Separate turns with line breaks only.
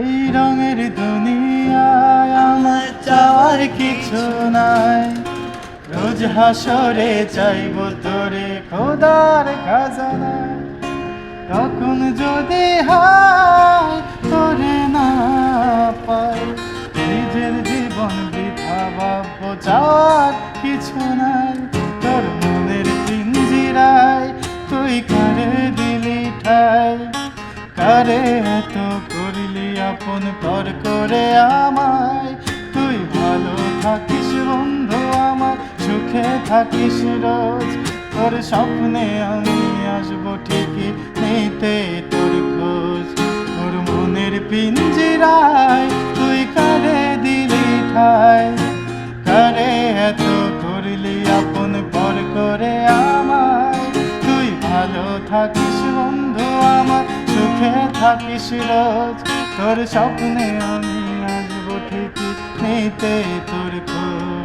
এই রঙের দুনিয়ায় আমার চাওয়ার কিছু নাই, রোজ হাসরে চাইব তোরে খোদার খাজানা। তখন যদি হায় তোরে না পাই, নিজের জীবন বৃথা ভাববো, চাওয়ার কিছু নাই। তোর মনের পিঞ্জিরায় তুই কারে দিলি ঠাই, কারে এত করলি আপন পর করে আমায়। তুই ভালো থাকিস বন্ধু আমার, সুখে থাকিস রোজ। তোর স্বপ্নে আমি আসবো ঠিকই, নিতে তোর খোঁজ। তোর মনের পিঞ্জিরায় তুই কারে দিলি ঠাই, কারে এত করলি আপন পর করে আমায়। তুই ভালো থাকিস বন্ধু আমার, সুখে থাকিস রোজ। তোর স্বপ্নে আমি আসবো ঠিকই, নিতে তোর খোঁজ।